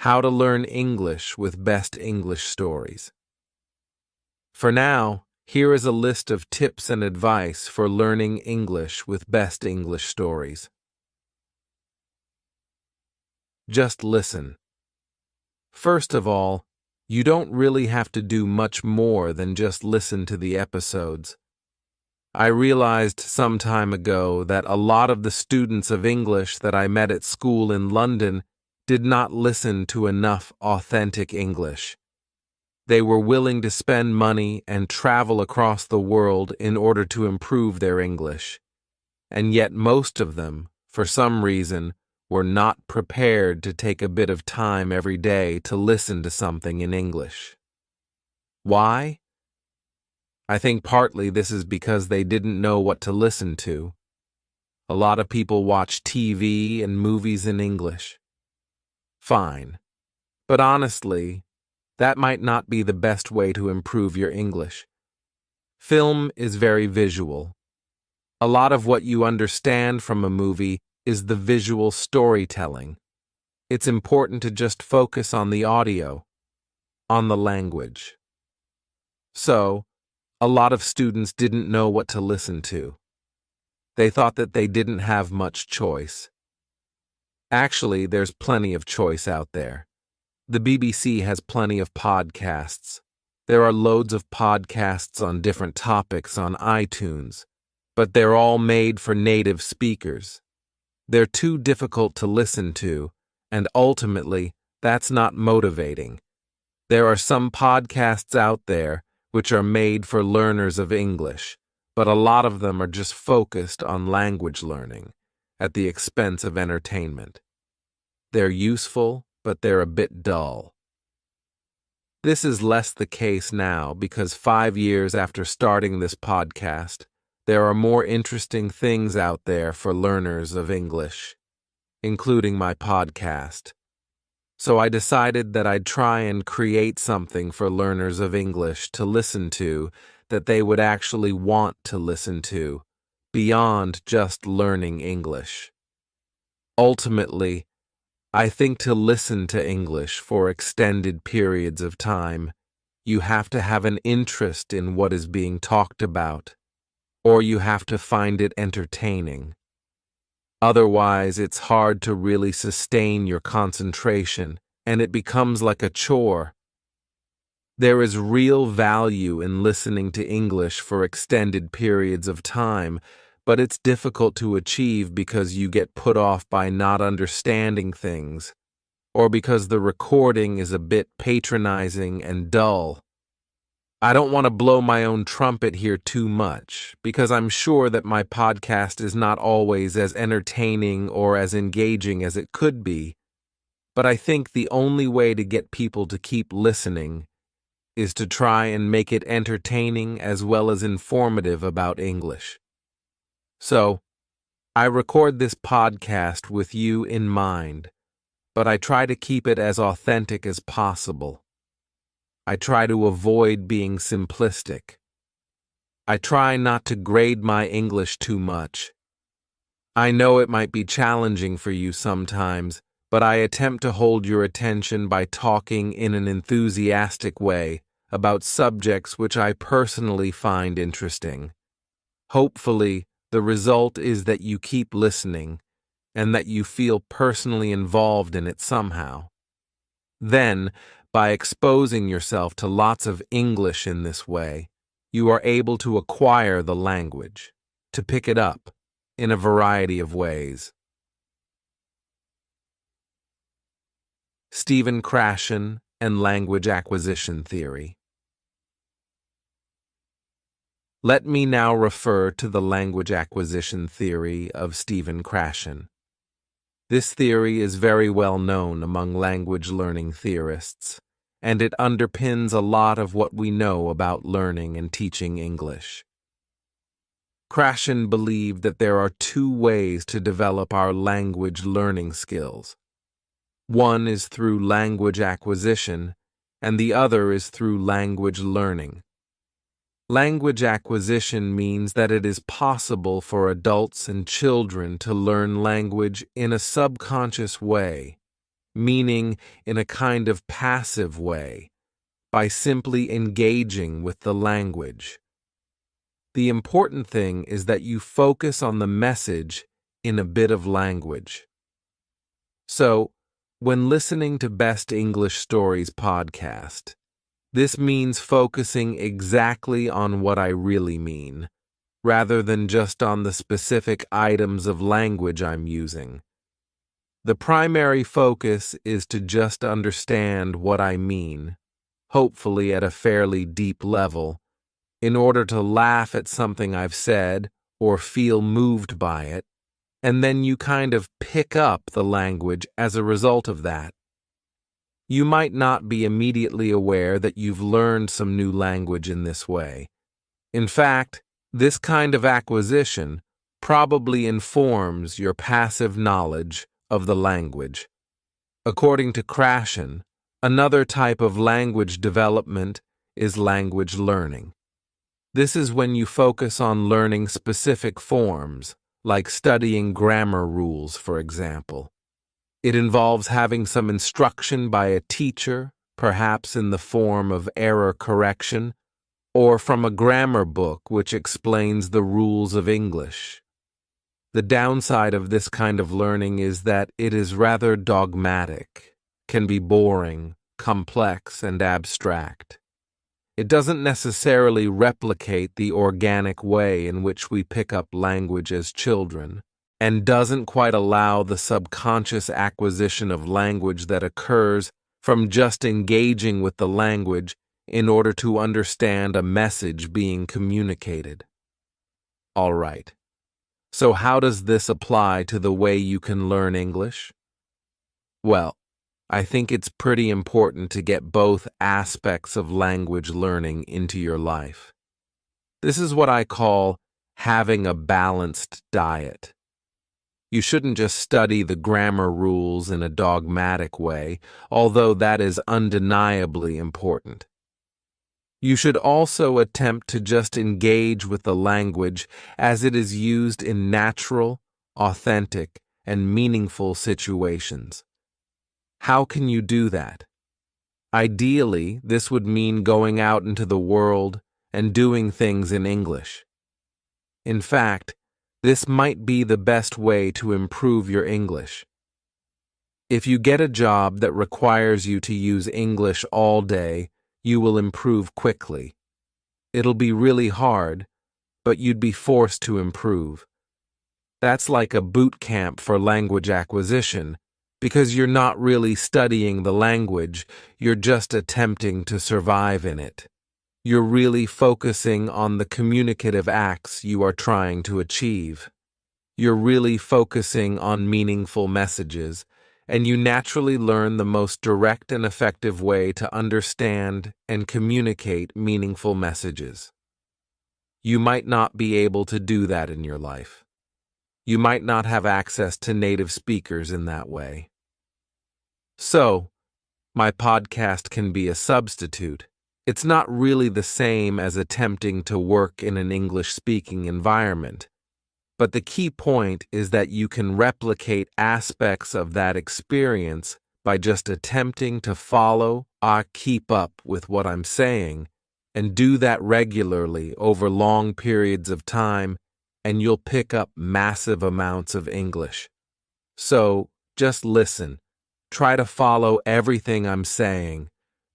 How to Learn English with Best English Stories. For now, here is a list of tips and advice for learning English with best English stories. Just listen. First of all, you don't really have to do much more than just listen to the episodes. I realized some time ago that a lot of the students of English that I met at school in London did not listen to enough authentic English. They were willing to spend money and travel across the world in order to improve their English. And yet most of them, for some reason, were not prepared to take a bit of time every day to listen to something in English. Why? I think partly this is because they didn't know what to listen to. A lot of people watch TV and movies in English. Fine. But honestly, that might not be the best way to improve your English. Film is very visual. A lot of what you understand from a movie is the visual storytelling. It's important to just focus on the audio, on the language. So, a lot of students didn't know what to listen to. They thought that they didn't have much choice. Actually, there's plenty of choice out there. The BBC has plenty of podcasts. There are loads of podcasts on different topics on iTunes, but they're all made for native speakers. They're too difficult to listen to, and ultimately, that's not motivating. There are some podcasts out there which are made for learners of English, but a lot of them are just focused on language learning, at the expense of entertainment. They're useful, but they're a bit dull. This is less the case now because 5 years after starting this podcast, there are more interesting things out there for learners of English, including my podcast. So I decided that I'd try and create something for learners of English to listen to that they would actually want to listen to, beyond just learning English. Ultimately, I think to listen to English for extended periods of time, you have to have an interest in what is being talked about, or you have to find it entertaining. Otherwise, it's hard to really sustain your concentration, and it becomes like a chore. There is real value in listening to English for extended periods of time, but it's difficult to achieve because you get put off by not understanding things, or because the recording is a bit patronizing and dull. I don't want to blow my own trumpet here too much, because I'm sure that my podcast is not always as entertaining or as engaging as it could be, but I think the only way to get people to keep listening is to try and make it entertaining as well as informative about English. So, I record this podcast with you in mind, but I try to keep it as authentic as possible. I try to avoid being simplistic. I try not to grade my English too much. I know it might be challenging for you sometimes, but I attempt to hold your attention by talking in an enthusiastic way about subjects which I personally find interesting. Hopefully, the result is that you keep listening and that you feel personally involved in it somehow. Then, by exposing yourself to lots of English in this way, you are able to acquire the language, to pick it up in a variety of ways. Stephen Krashen and Language Acquisition Theory. Let me now refer to the language acquisition theory of Stephen Krashen. This theory is very well known among language learning theorists, and it underpins a lot of what we know about learning and teaching English. Krashen believed that there are 2 ways to develop our language learning skills. One is through language acquisition, and the other is through language learning. Language acquisition means that it is possible for adults and children to learn language in a subconscious way, meaning in a kind of passive way, by simply engaging with the language. The important thing is that you focus on the message in a bit of language. So, when listening to Best English Stories podcast, this means focusing exactly on what I really mean, rather than just on the specific items of language I'm using. The primary focus is to just understand what I mean, hopefully at a fairly deep level, in order to laugh at something I've said or feel moved by it, and then you kind of pick up the language as a result of that. You might not be immediately aware that you've learned some new language in this way. In fact, this kind of acquisition probably informs your passive knowledge of the language. According to Krashen, another type of language development is language learning. This is when you focus on learning specific forms, like studying grammar rules, for example. It involves having some instruction by a teacher, perhaps in the form of error correction, or from a grammar book which explains the rules of English. The downside of this kind of learning is that it is rather dogmatic, can be boring, complex, and abstract. It doesn't necessarily replicate the organic way in which we pick up language as children, and doesn't quite allow the subconscious acquisition of language that occurs from just engaging with the language in order to understand a message being communicated. All right. So how does this apply to the way you can learn English? Well, I think it's pretty important to get both aspects of language learning into your life. This is what I call having a balanced diet. You shouldn't just study the grammar rules in a dogmatic way, although that is undeniably important. You should also attempt to just engage with the language as it is used in natural, authentic, and meaningful situations. How can you do that? Ideally, this would mean going out into the world and doing things in English. In fact, this might be the best way to improve your English. If you get a job that requires you to use English all day, you will improve quickly. It'll be really hard, but you'd be forced to improve. That's like a boot camp for language acquisition, because you're not really studying the language, you're just attempting to survive in it. You're really focusing on the communicative acts you are trying to achieve. You're really focusing on meaningful messages, and you naturally learn the most direct and effective way to understand and communicate meaningful messages. You might not be able to do that in your life. You might not have access to native speakers in that way. So, my podcast can be a substitute. It's not really the same as attempting to work in an English-speaking environment, but the key point is that you can replicate aspects of that experience by just attempting to follow or keep up with what I'm saying, and do that regularly over long periods of time, and you'll pick up massive amounts of English. So, just listen. Try to follow everything I'm saying.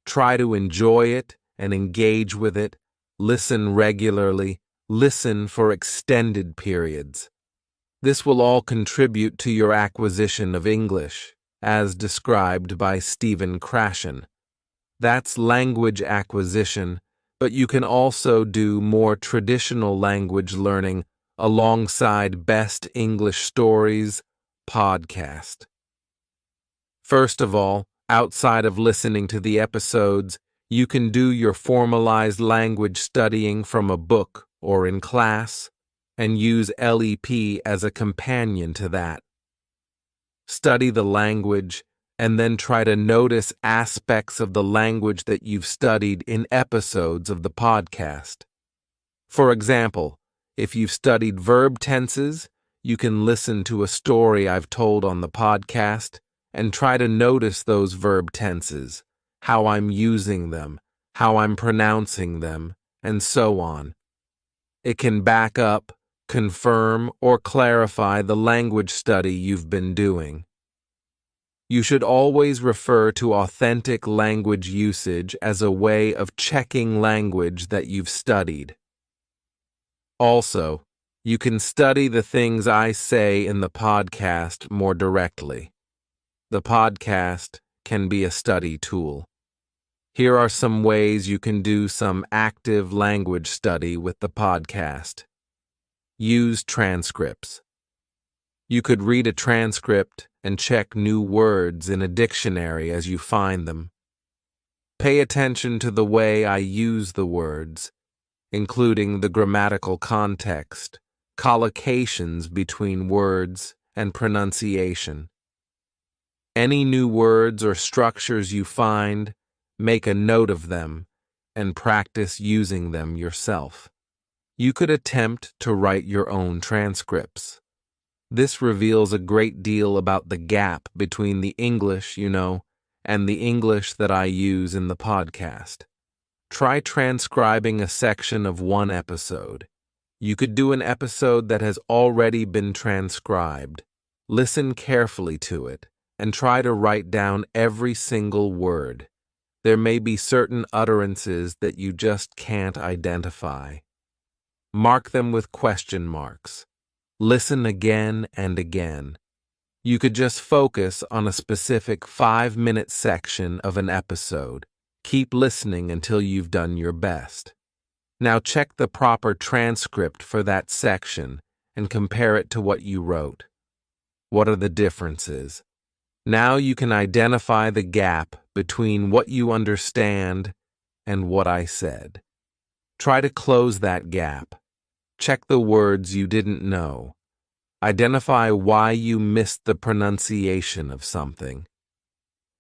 Try to enjoy it and engage with it. Listen regularly. Listen for extended periods. This will all contribute to your acquisition of English, as described by Stephen Krashen. That's language acquisition, but you can also do more traditional language learning alongside Best English Stories podcast. First of all, outside of listening to the episodes, you can do your formalized language studying from a book or in class, and use LEP as a companion to that. Study the language, and then try to notice aspects of the language that you've studied in episodes of the podcast. For example, if you've studied verb tenses, you can listen to a story I've told on the podcast and try to notice those verb tenses, how I'm using them, how I'm pronouncing them, and so on. It can back up, confirm, or clarify the language study you've been doing. You should always refer to authentic language usage as a way of checking language that you've studied. Also, you can study the things I say in the podcast more directly. The podcast can be a study tool. Here are some ways you can do some active language study with the podcast. Use transcripts. You could read a transcript and check new words in a dictionary as you find them. Pay attention to the way I use the words, including the grammatical context, collocations between words, and pronunciation. Any new words or structures you find, make a note of them and practice using them yourself. You could attempt to write your own transcripts. This reveals a great deal about the gap between the English you know and the English that I use in the podcast. Try transcribing a section of one episode. You could do an episode that has already been transcribed. Listen carefully to it and try to write down every single word. There may be certain utterances that you just can't identify. Mark them with question marks. Listen again and again. You could just focus on a specific 5-minute section of an episode. Keep listening until you've done your best. Now check the proper transcript for that section and compare it to what you wrote. What are the differences? Now you can identify the gap between what you understand and what I said. Try to close that gap. Check the words you didn't know. Identify why you missed the pronunciation of something.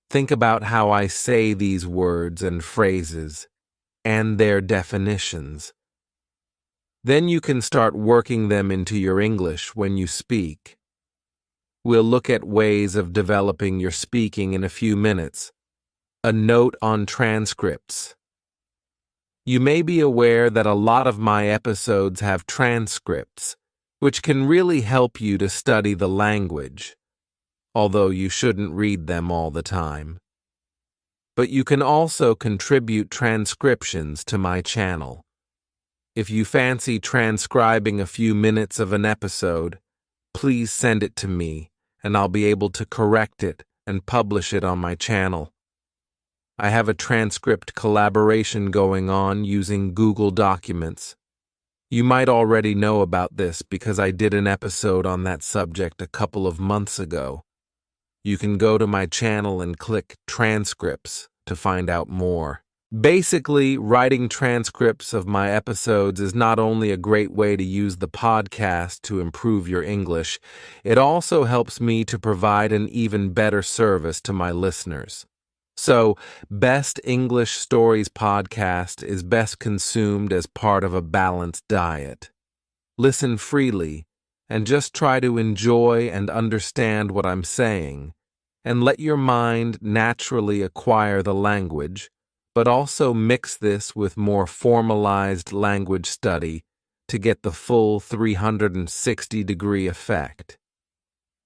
Think about how I say these words and phrases and their definitions. Then you can start working them into your English when you speak. We'll look at ways of developing your speaking in a few minutes. A note on transcripts. You may be aware that a lot of my episodes have transcripts, which can really help you to study the language, although you shouldn't read them all the time. But you can also contribute transcriptions to my channel. If you fancy transcribing a few minutes of an episode, please send it to me, and I'll be able to correct it and publish it on my channel. I have a transcript collaboration going on using Google Documents. You might already know about this because I did an episode on that subject a couple of months ago. You can go to my channel and click Transcripts to find out more. Basically, writing transcripts of my episodes is not only a great way to use the podcast to improve your English, it also helps me to provide an even better service to my listeners. So, Best English Stories podcast is best consumed as part of a balanced diet. Listen freely and just try to enjoy and understand what I'm saying, and let your mind naturally acquire the language, but also mix this with more formalized language study to get the full 360-degree effect.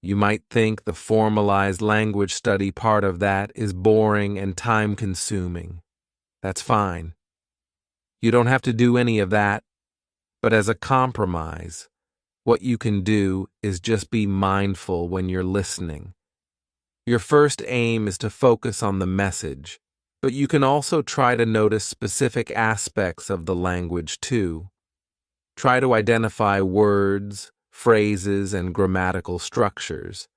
You might think the formalized language study part of that is boring and time-consuming. That's fine. You don't have to do any of that, but as a compromise, what you can do is just be mindful when you're listening. Your first aim is to focus on the message, but you can also try to notice specific aspects of the language too. Try to identify words, phrases, and grammatical structures.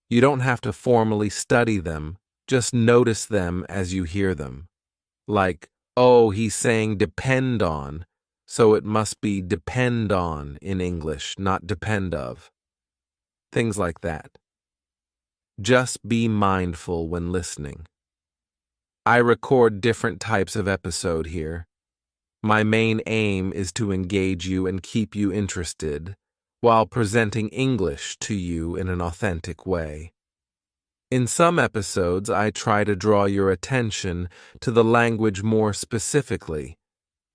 You don't have to formally study them, just notice them as you hear them. Like, oh, he's saying depend on, so it must be depend on in English, not depend of. Things like that. Just be mindful when listening. I record different types of episode here. My main aim is to engage you and keep you interested, while presenting English to you in an authentic way. In some episodes, I try to draw your attention to the language more specifically.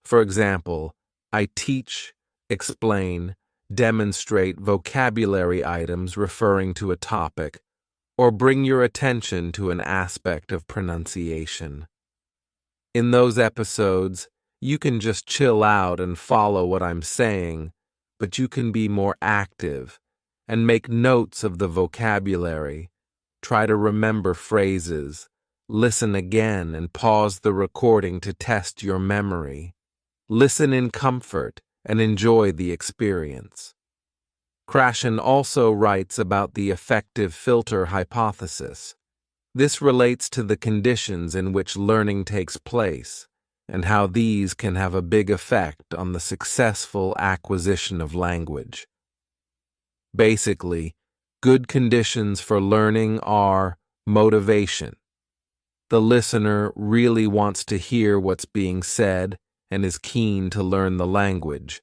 For example, I teach, explain, demonstrate vocabulary items referring to a topic, or bring your attention to an aspect of pronunciation. In those episodes, you can just chill out and follow what I'm saying, but you can be more active and make notes of the vocabulary. Try to remember phrases, listen again and pause the recording to test your memory. Listen in comfort and enjoy the experience. Krashen also writes about the effective filter hypothesis. This relates to the conditions in which learning takes place and how these can have a big effect on the successful acquisition of language. Basically, good conditions for learning are motivation. The listener really wants to hear what's being said and is keen to learn the language.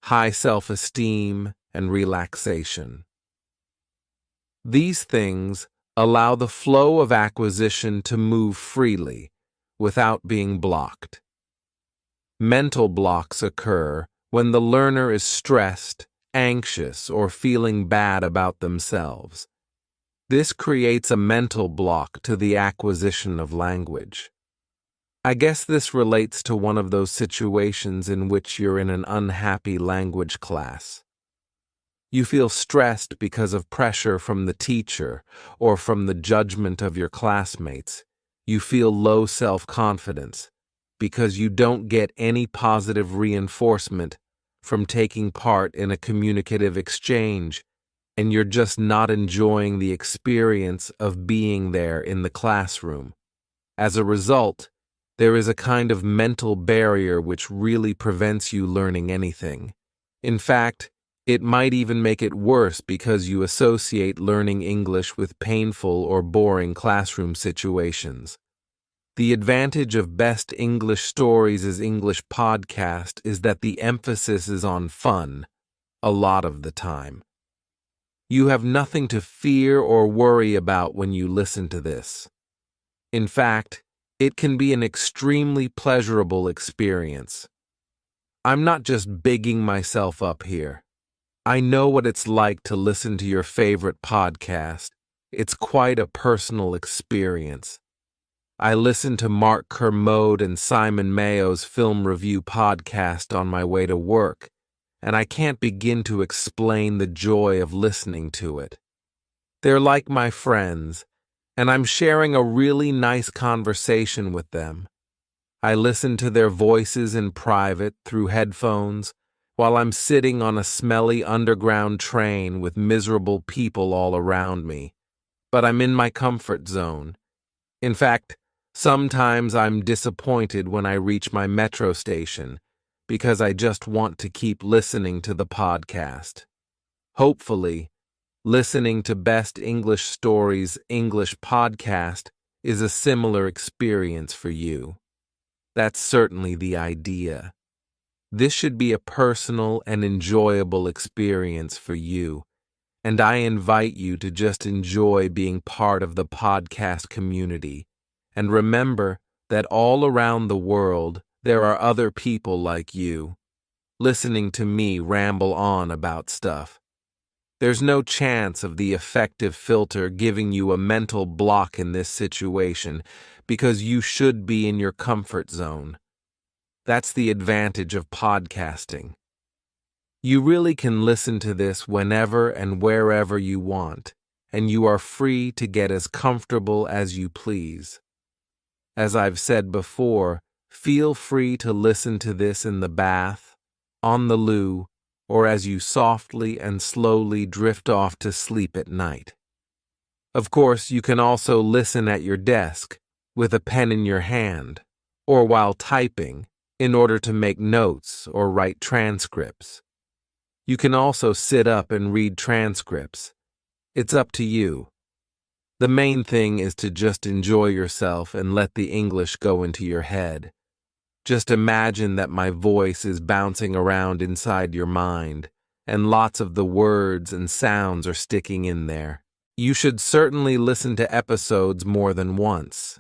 High self-esteem and relaxation. These things allow the flow of acquisition to move freely without being blocked. Mental blocks occur when the learner is stressed, anxious, or feeling bad about themselves. This creates a mental block to the acquisition of language. I guess this relates to one of those situations in which you're in an unhappy language class. You feel stressed because of pressure from the teacher or from the judgment of your classmates. You feel low self-confidence because you don't get any positive reinforcement from taking part in a communicative exchange, and you're just not enjoying the experience of being there in the classroom. As a result, there is a kind of mental barrier which really prevents you learning anything. In fact, it might even make it worse because you associate learning English with painful or boring classroom situations. The advantage of Best English Stories as English podcast is that the emphasis is on fun, a lot of the time. You have nothing to fear or worry about when you listen to this. In fact, it can be an extremely pleasurable experience. I'm not just bigging myself up here. I know what it's like to listen to your favorite podcast. It's quite a personal experience. I listen to Mark Kermode and Simon Mayo's film review podcast on my way to work, and I can't begin to explain the joy of listening to it. They're like my friends, and I'm sharing a really nice conversation with them. I listen to their voices in private through headphones while I'm sitting on a smelly underground train with miserable people all around me. But I'm in my comfort zone. In fact, sometimes I'm disappointed when I reach my metro station because I just want to keep listening to the podcast. Hopefully, listening to Best English Stories English podcast is a similar experience for you. That's certainly the idea. This should be a personal and enjoyable experience for you, and I invite you to just enjoy being part of the podcast community. And remember that all around the world, there are other people like you, listening to me ramble on about stuff. There's no chance of the effective filter giving you a mental block in this situation because you should be in your comfort zone. That's the advantage of podcasting. You really can listen to this whenever and wherever you want, and you are free to get as comfortable as you please. As I've said before, feel free to listen to this in the bath, on the loo, or as you softly and slowly drift off to sleep at night. Of course, you can also listen at your desk, with a pen in your hand, or while typing, in order to make notes or write transcripts. You can also sit up and read transcripts. It's up to you. The main thing is to just enjoy yourself and let the English go into your head. Just imagine that my voice is bouncing around inside your mind, and lots of the words and sounds are sticking in there. You should certainly listen to episodes more than once.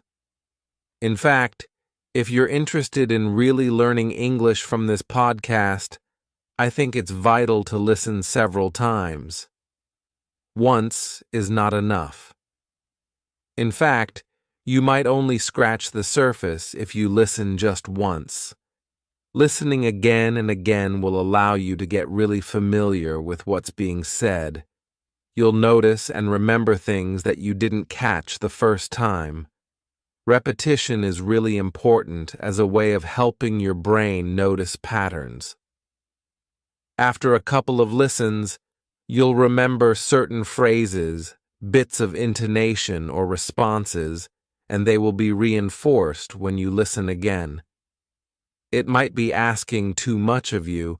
In fact, if you're interested in really learning English from this podcast, I think it's vital to listen several times. Once is not enough. In fact, you might only scratch the surface if you listen just once. Listening again and again will allow you to get really familiar with what's being said. You'll notice and remember things that you didn't catch the first time. Repetition is really important as a way of helping your brain notice patterns. After a couple of listens, you'll remember certain phrases, bits of intonation or responses, and they will be reinforced when you listen again. It might be asking too much of you,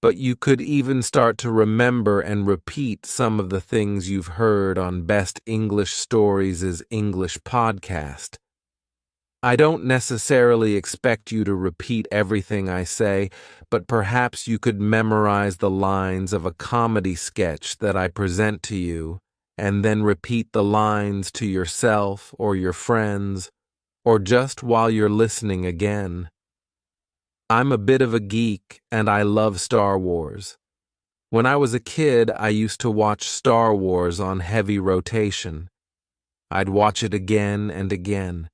but you could even start to remember and repeat some of the things you've heard on Best English Stories' English podcast. I don't necessarily expect you to repeat everything I say, but perhaps you could memorize the lines of a comedy sketch that I present to you, and then repeat the lines to yourself or your friends, or just while you're listening again. I'm a bit of a geek, and I love Star Wars. When I was a kid, I used to watch Star Wars on heavy rotation. I'd watch it again and again.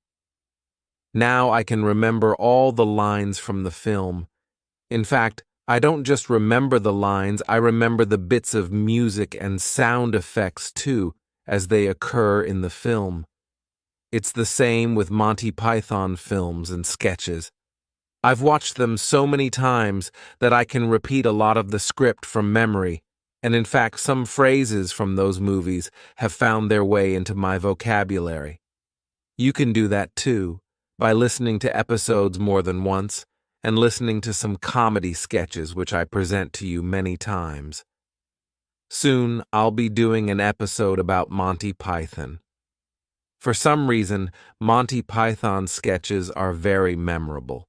Now I can remember all the lines from the film. In fact, I don't just remember the lines, I remember the bits of music and sound effects too, as they occur in the film. It's the same with Monty Python films and sketches. I've watched them so many times that I can repeat a lot of the script from memory, and in fact some phrases from those movies have found their way into my vocabulary. You can do that too, by listening to episodes more than once, and listening to some comedy sketches which I present to you many times. Soon, I'll be doing an episode about Monty Python. For some reason, Monty Python sketches are very memorable.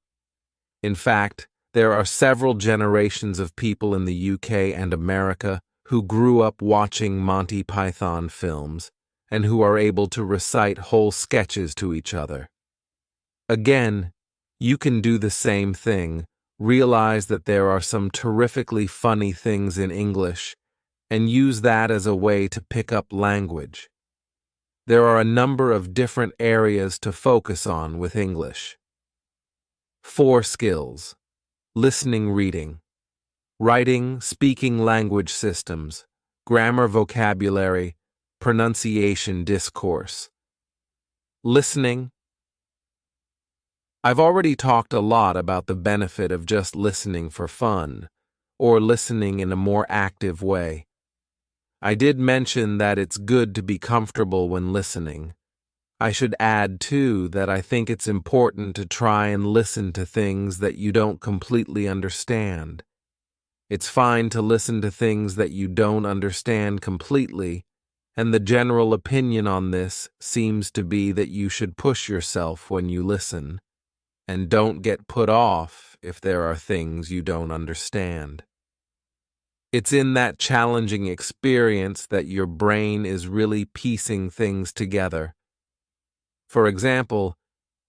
In fact, there are several generations of people in the UK and America who grew up watching Monty Python films, and who are able to recite whole sketches to each other. Again, you can do the same thing, realize that there are some terrifically funny things in English, and use that as a way to pick up language. There are a number of different areas to focus on with English. 4 skills: listening, reading, writing, speaking language systems, grammar, vocabulary, pronunciation, discourse. Listening. I've already talked a lot about the benefit of just listening for fun, or listening in a more active way. I did mention that it's good to be comfortable when listening. I should add, too, that I think it's important to try and listen to things that you don't completely understand. It's fine to listen to things that you don't understand completely, and the general opinion on this seems to be that you should push yourself when you listen, and don't get put off if there are things you don't understand. It's in that challenging experience that your brain is really piecing things together. For example,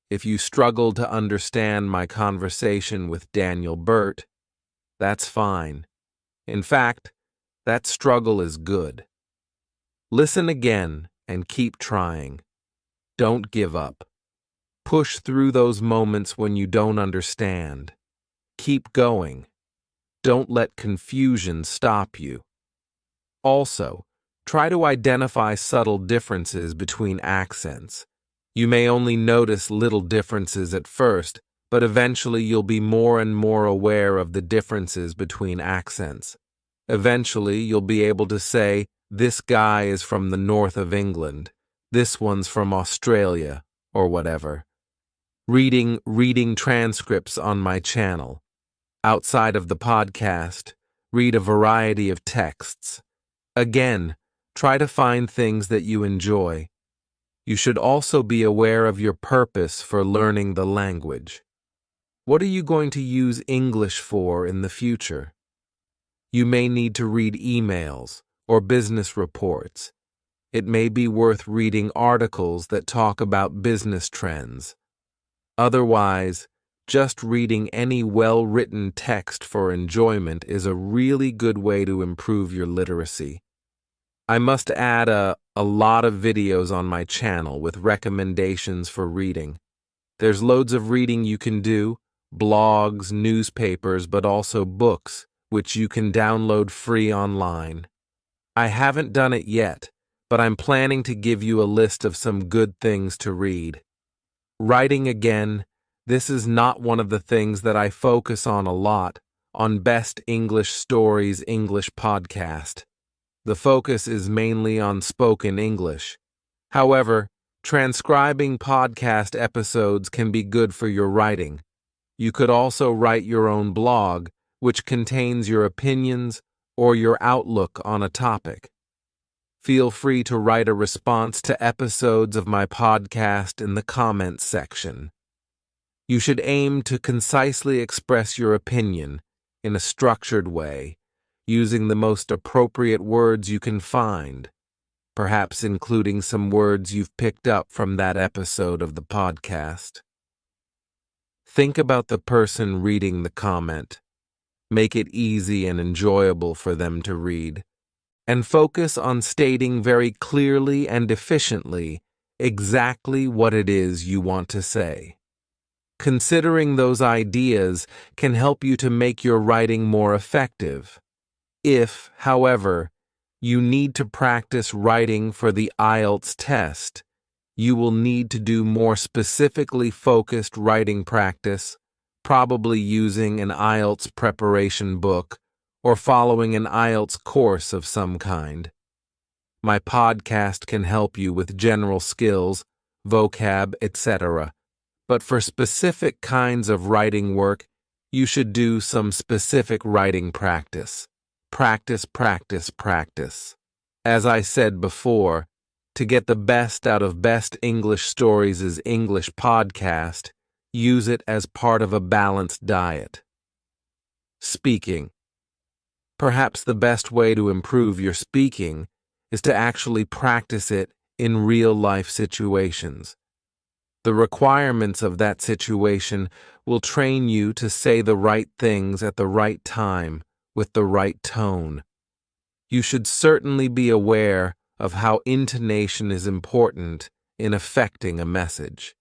if you struggle to understand my conversation with Daniel Burt, that's fine. In fact, that struggle is good. Listen again and keep trying. Don't give up. Push through those moments when you don't understand. Keep going. Don't let confusion stop you. Also, try to identify subtle differences between accents. You may only notice little differences at first, but eventually you'll be more and more aware of the differences between accents. Eventually, you'll be able to say, this guy is from the north of England, this one's from Australia, or whatever. Reading transcripts on my channel. Outside of the podcast, read a variety of texts. Again, try to find things that you enjoy. You should also be aware of your purpose for learning the language. What are you going to use English for in the future? You may need to read emails or business reports. it may be worth reading articles that talk about business trends. Otherwise, just reading any well-written text for enjoyment is a really good way to improve your literacy. I must add a lot of videos on my channel with recommendations for reading. There's loads of reading you can do, blogs, newspapers, but also books, which you can download free online. I haven't done it yet, but I'm planning to give you a list of some good things to read. Writing again, this is not one of the things that I focus on a lot on Best English Stories English podcast. The focus is mainly on spoken English. However, transcribing podcast episodes can be good for your writing. You could also write your own blog, which contains your opinions or your outlook on a topic. Feel free to write a response to episodes of my podcast in the comments section. You should aim to concisely express your opinion in a structured way, using the most appropriate words you can find, perhaps including some words you've picked up from that episode of the podcast. Think about the person reading the comment. Make it easy and enjoyable for them to read, and focus on stating very clearly and efficiently exactly what it is you want to say. Considering those ideas can help you to make your writing more effective. If, however, you need to practice writing for the IELTS test, you will need to do more specifically focused writing practice, probably using an IELTS preparation book or following an IELTS course of some kind. My podcast can help you with general skills, vocab, etc., but for specific kinds of writing work, you should do some specific writing practice. Practice, practice, practice. As I said before, to get the best out of Best English Stories' English podcast, use it as part of a balanced diet. Speaking. Perhaps the best way to improve your speaking is to actually practice it in real-life situations. The requirements of that situation will train you to say the right things at the right time with the right tone. You should certainly be aware of how intonation is important in affecting a message.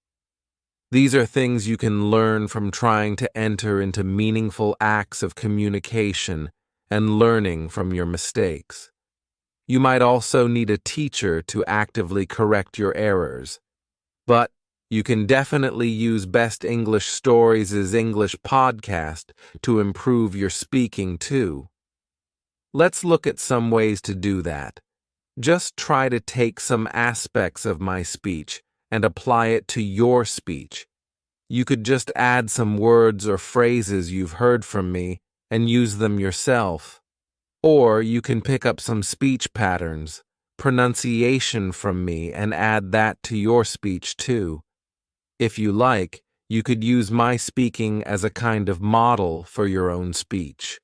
These are things you can learn from trying to enter into meaningful acts of communication and learning from your mistakes. You might also need a teacher to actively correct your errors, but you can definitely use Best English Stories' English podcast to improve your speaking too. Let's look at some ways to do that. Just try to take some aspects of my speech and apply it to your speech. You could just add some words or phrases you've heard from me and use them yourself. Or you can pick up some speech patterns, pronunciation from me and add that to your speech too. If you like, you could use my speaking as a kind of model for your own speech.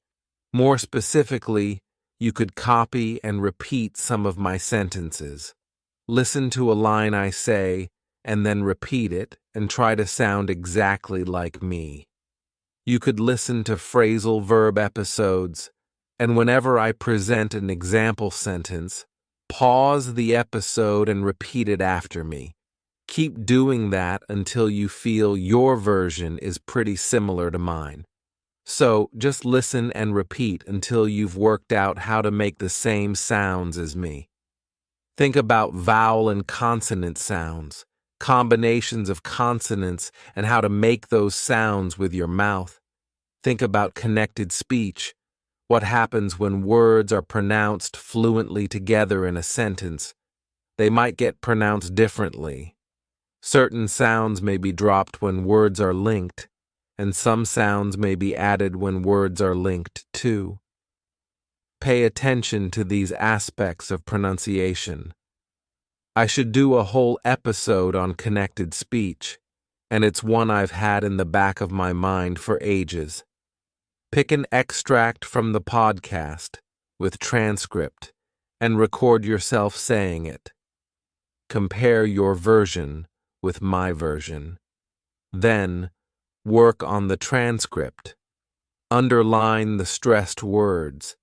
More specifically, you could copy and repeat some of my sentences. Listen to a line I say, and then repeat it and try to sound exactly like me. You could listen to phrasal verb episodes, and whenever I present an example sentence, pause the episode and repeat it after me. Keep doing that until you feel your version is pretty similar to mine. So just listen and repeat until you've worked out how to make the same sounds as me. Think about vowel and consonant sounds, combinations of consonants, and how to make those sounds with your mouth. Think about connected speech, what happens when words are pronounced fluently together in a sentence. They might get pronounced differently. Certain sounds may be dropped when words are linked, and some sounds may be added when words are linked too. Pay attention to these aspects of pronunciation. I should do a whole episode on connected speech, and it's one I've had in the back of my mind for ages. Pick an extract from the podcast with transcript and record yourself saying it. compare your version with my version. Then, work on the transcript. Underline the stressed words.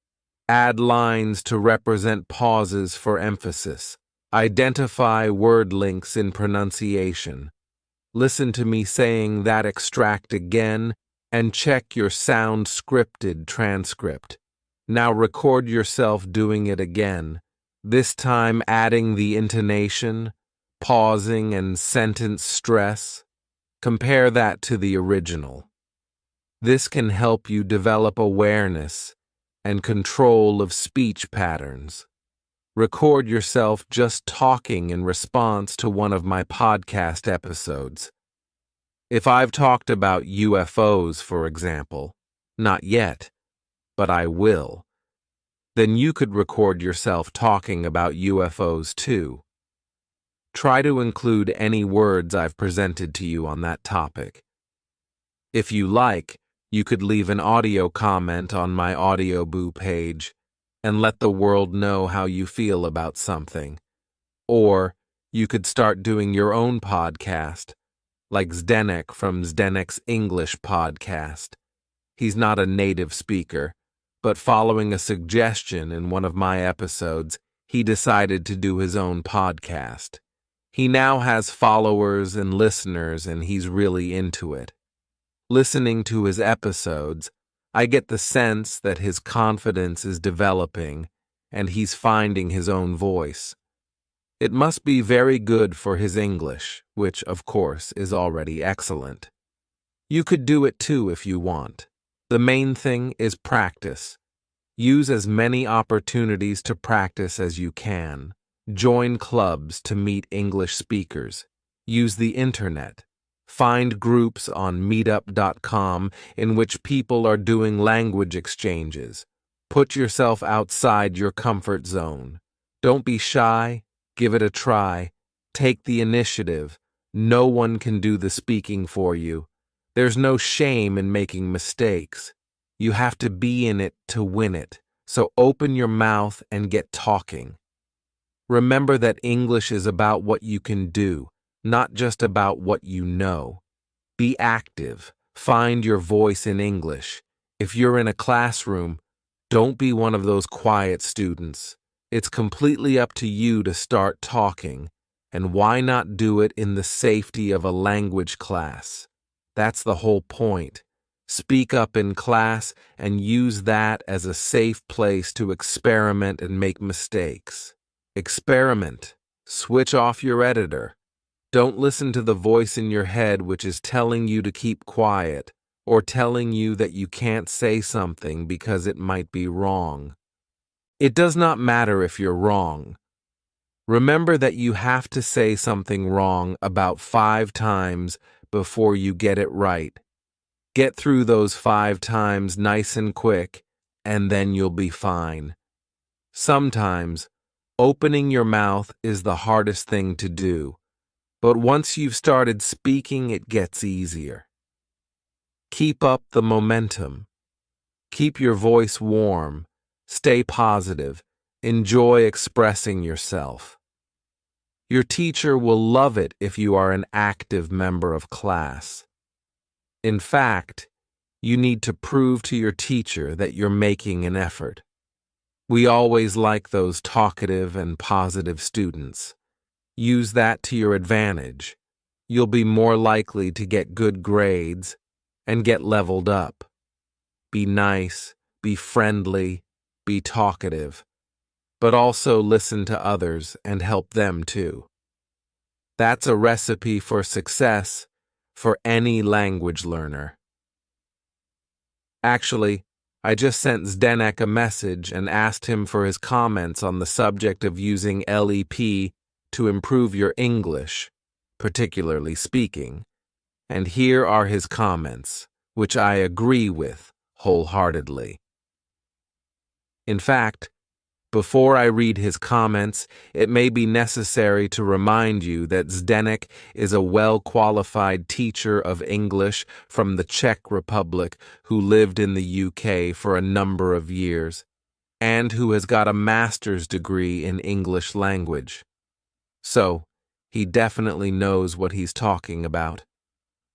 Add lines to represent pauses for emphasis. Identify word links in pronunciation. Listen to me saying that extract again and check your sound scripted transcript. Now record yourself doing it again, this time adding the intonation, pausing, and sentence stress. Compare that to the original. This can help you develop awareness and control of speech patterns. Record yourself just talking in response to one of my podcast episodes. If I've talked about UFOs, for example, not yet, but I will, then you could record yourself talking about UFOs too. Try to include any words I've presented to you on that topic. If you like, you could leave an audio comment on my Audioboo page and let the world know how you feel about something. Or you could start doing your own podcast, like Zdenek from Zdenek's English podcast. He's not a native speaker, but following a suggestion in one of my episodes, he decided to do his own podcast. He now has followers and listeners, and he's really into it. Listening to his episodes, I get the sense that his confidence is developing and he's finding his own voice. It must be very good for his English, which, of course, is already excellent. You could do it too if you want. The main thing is practice. Use as many opportunities to practice as you can. Join clubs to meet English speakers. Use the internet. Find groups on meetup.com in which people are doing language exchanges. Put yourself outside your comfort zone. Don't be shy. Give it a try. Take the initiative. No one can do the speaking for you. There's no shame in making mistakes. You have to be in it to win it. So open your mouth and get talking. Remember that English is about what you can do, not just about what you know. Be active. Find your voice in English. If you're in a classroom, don't be one of those quiet students. It's completely up to you to start talking, and why not do it in the safety of a language class? That's the whole point. Speak up in class and use that as a safe place to experiment and make mistakes. Experiment. Switch off your editor. Don't listen to the voice in your head which is telling you to keep quiet or telling you that you can't say something because it might be wrong. It does not matter if you're wrong. Remember that you have to say something wrong about 5 times before you get it right. Get through those 5 times nice and quick, and then you'll be fine. Sometimes, opening your mouth is the hardest thing to do, but once you've started speaking, it gets easier. Keep up the momentum. Keep your voice warm. Stay positive. Enjoy expressing yourself. Your teacher will love it if you are an active member of class. In fact, you need to prove to your teacher that you're making an effort. We always like those talkative and positive students. Use that to your advantage. You'll be more likely to get good grades and get leveled up. Be nice, be friendly, be talkative, but also listen to others and help them too. That's a recipe for success for any language learner. Actually, I just sent Zdenek a message and asked him for his comments on the subject of using LEP to improve your English, particularly speaking. And here are his comments, which I agree with wholeheartedly. In fact, before I read his comments, it may be necessary to remind you that Zdenek is a well-qualified teacher of English from the Czech Republic who lived in the UK for a number of years, and who has got a master's degree in English language. So, He definitely knows what he's talking about.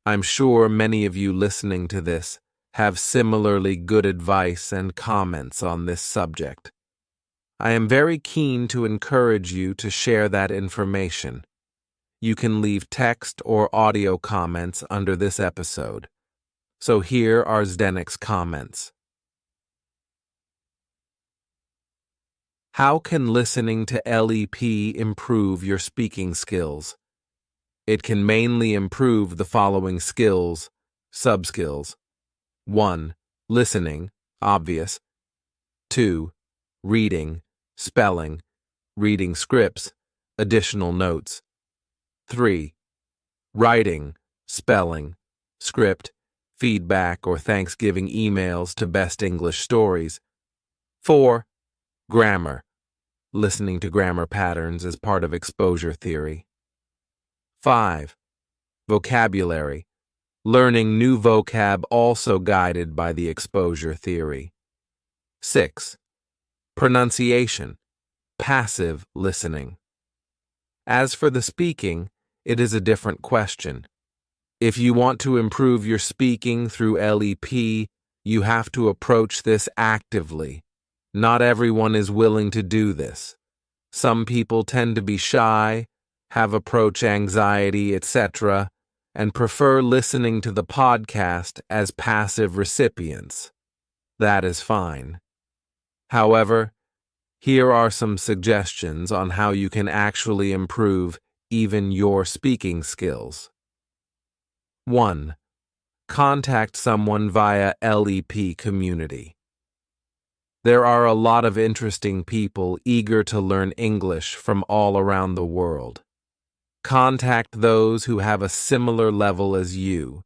I'm sure many of you listening to this have similarly good advice and comments on this subject. I am very keen to encourage you to share that information. You can leave text or audio comments under this episode. So here are Zdenek's comments. How can listening to LEP improve your speaking skills? It can mainly improve the following skills, sub-skills. 1. Listening, obvious. 2. Reading, spelling, reading scripts, additional notes. 3. Writing, spelling, script, feedback or Thanksgiving emails to Best English Stories. 4. Grammar, listening to grammar patterns as part of exposure theory. 5. Vocabulary, learning new vocab also guided by the exposure theory. 6. Pronunciation, passive listening. As for the speaking, it is a different question. If you want to improve your speaking through LEP, you have to approach this actively. Not everyone is willing to do this. Some people tend to be shy, have approach anxiety, etc., and prefer listening to the podcast as passive recipients. That is fine. However, here are some suggestions on how you can actually improve even your speaking skills. 1. Contact someone via LEP community. There are a lot of interesting people eager to learn English from all around the world. Contact those who have a similar level as you.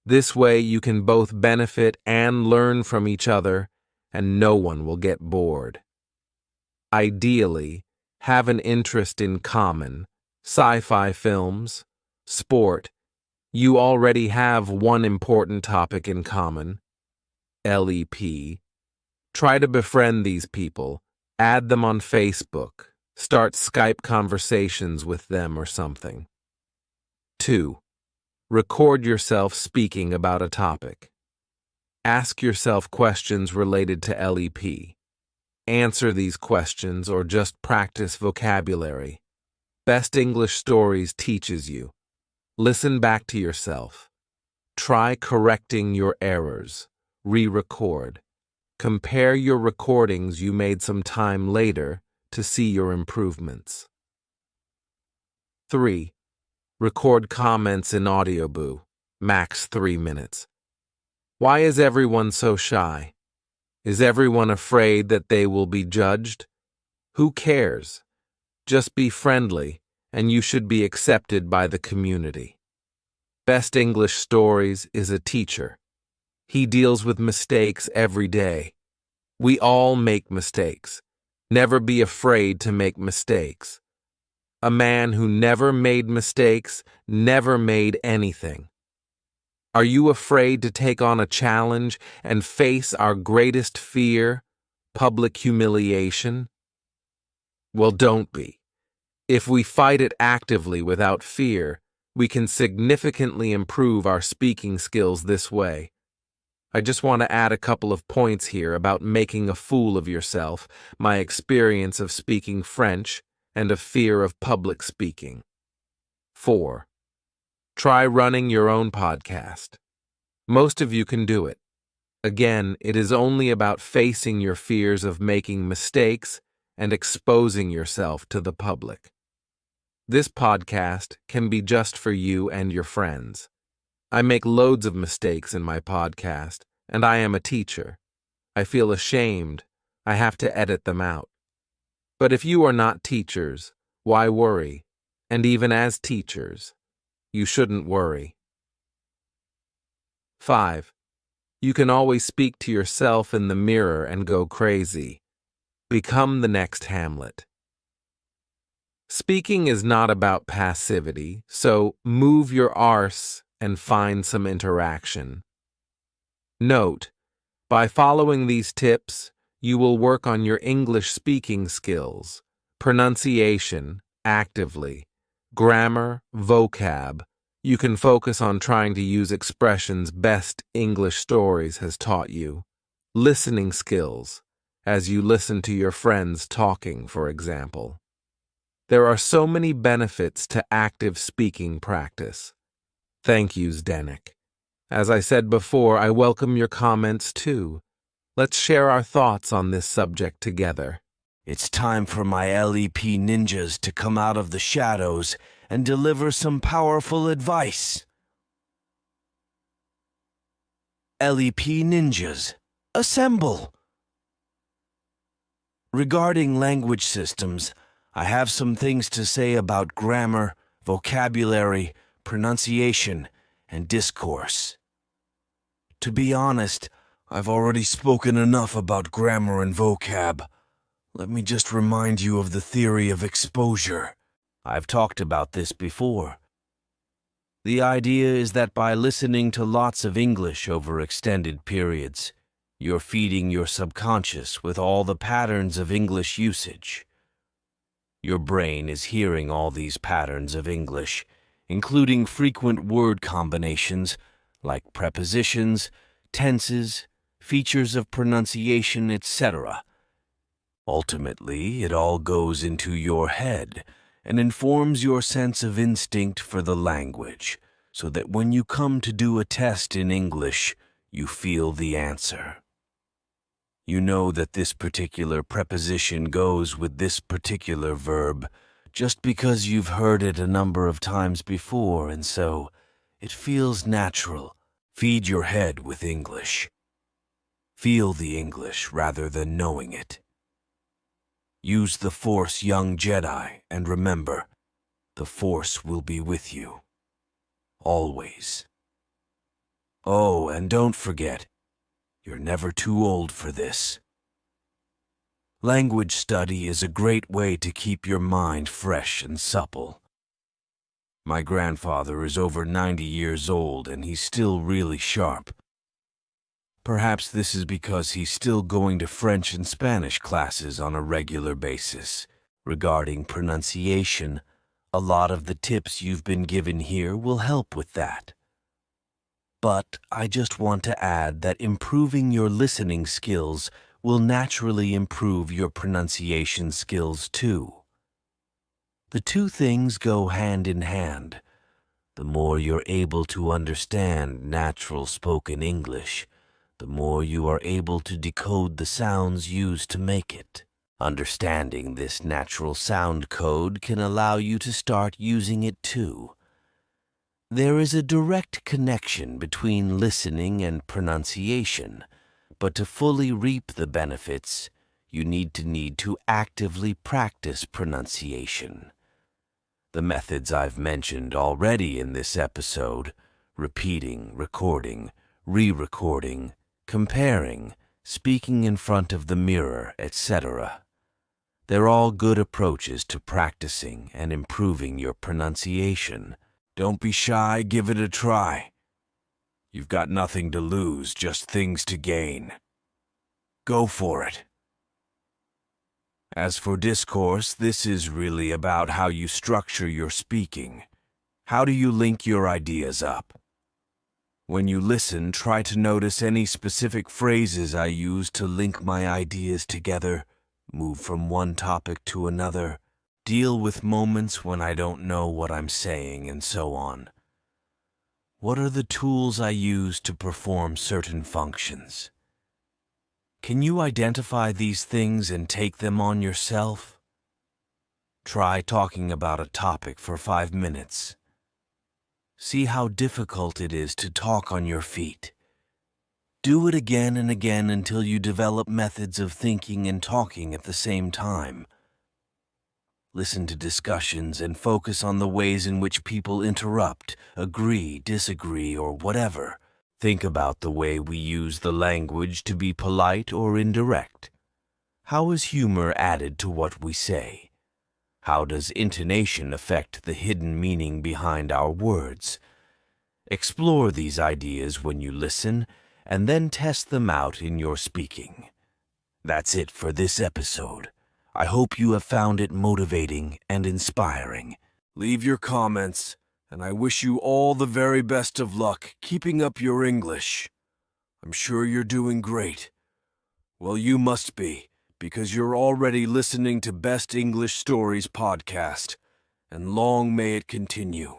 This way you can both benefit and learn from each other, and no one will get bored. Ideally, have an interest in common, sci-fi films, sport. You already have one important topic in common, LEP. Try to befriend these people, add them on Facebook, start Skype conversations with them or something. 2. Record yourself speaking about a topic. Ask yourself questions related to LEP. Answer these questions or just practice vocabulary. Best English Stories teaches you. Listen back to yourself. Try correcting your errors. Re-record. Compare your recordings you made some time later to see your improvements. 3. Record comments in Audioboo, max 3 minutes. Why is everyone so shy? Is everyone afraid that they will be judged? Who cares? Just be friendly, and you should be accepted by the community. Best English Stories is a teacher. He deals with mistakes every day. We all make mistakes. Never be afraid to make mistakes. A man who never made mistakes never made anything. Are you afraid to take on a challenge and face our greatest fear, public humiliation? Well, don't be. If we fight it actively without fear, we can significantly improve our speaking skills this way. I just want to add a couple of points here about making a fool of yourself, my experience of speaking French, and a fear of public speaking. 4. Try running your own podcast. Most of you can do it. Again, it is only about facing your fears of making mistakes and exposing yourself to the public. This podcast can be just for you and your friends. I make loads of mistakes in my podcast, and I am a teacher. I feel ashamed. I have to edit them out. But if you are not teachers, why worry? And even as teachers, you shouldn't worry. 5. You can always speak to yourself in the mirror and go crazy. Become the next Hamlet. Speaking is not about passivity, so move your arse and find some interaction. Note, by following these tips, you will work on your English speaking skills, pronunciation, actively, Grammar, vocab. You can focus on trying to use expressions best English stories has taught you. Listening skills, as you listen to your friends talking, for example. There are so many benefits to active speaking practice. Thank you, Zdenek. As I said before, I welcome your comments too. Let's share our thoughts on this subject together. It's time for my LEP ninjas to come out of the shadows and deliver some powerful advice. LEP ninjas, assemble! Regarding language systems, I have some things to say about grammar, vocabulary, pronunciation, and discourse. To be honest, I've already spoken enough about grammar and vocab. Let me just remind you of the theory of exposure. I've talked about this before. The idea is that by listening to lots of English over extended periods, you're feeding your subconscious with all the patterns of English usage. Your brain is hearing all these patterns of English, including frequent word combinations like prepositions, tenses, features of pronunciation, etc. Ultimately, it all goes into your head and informs your sense of instinct for the language, so that when you come to do a test in English, you feel the answer. You know that this particular preposition goes with this particular verb just because you've heard it a number of times before, and so it feels natural. Feed your head with English. Feel the English rather than knowing it. Use the Force, young Jedi, and remember, the Force will be with you. Always. Oh, and don't forget, you're never too old for this. Language study is a great way to keep your mind fresh and supple. My grandfather is over 90 years old and he's still really sharp. Perhaps this is because he's still going to French and Spanish classes on a regular basis. Regarding pronunciation, a lot of the tips you've been given here will help with that. But I just want to add that improving your listening skills will naturally improve your pronunciation skills too. The two things go hand in hand. The more you're able to understand natural spoken English, the more you are able to decode the sounds used to make it. Understanding this natural sound code can allow you to start using it too. There is a direct connection between listening and pronunciation, but to fully reap the benefits, you need to actively practice pronunciation. The methods I've mentioned already in this episode, repeating, recording, re-recording, comparing, speaking in front of the mirror, etc. They're all good approaches to practicing and improving your pronunciation. Don't be shy, give it a try. You've got nothing to lose, just things to gain. Go for it. As for discourse, this is really about how you structure your speaking. How do you link your ideas up? When you listen, try to notice any specific phrases I use to link my ideas together, move from one topic to another, deal with moments when I don't know what I'm saying, and so on. What are the tools I use to perform certain functions? Can you identify these things and take them on yourself? Try talking about a topic for 5 minutes. See how difficult it is to talk on your feet. Do it again and again until you develop methods of thinking and talking at the same time. Listen to discussions and focus on the ways in which people interrupt, agree, disagree, or whatever. Think about the way we use the language to be polite or indirect. How is humor added to what we say? How does intonation affect the hidden meaning behind our words? Explore these ideas when you listen, and then test them out in your speaking. That's it for this episode. I hope you have found it motivating and inspiring. Leave your comments, and I wish you all the very best of luck keeping up your English. I'm sure you're doing great. Well, you must be, because you're already listening to Best English Stories podcast, and long may it continue.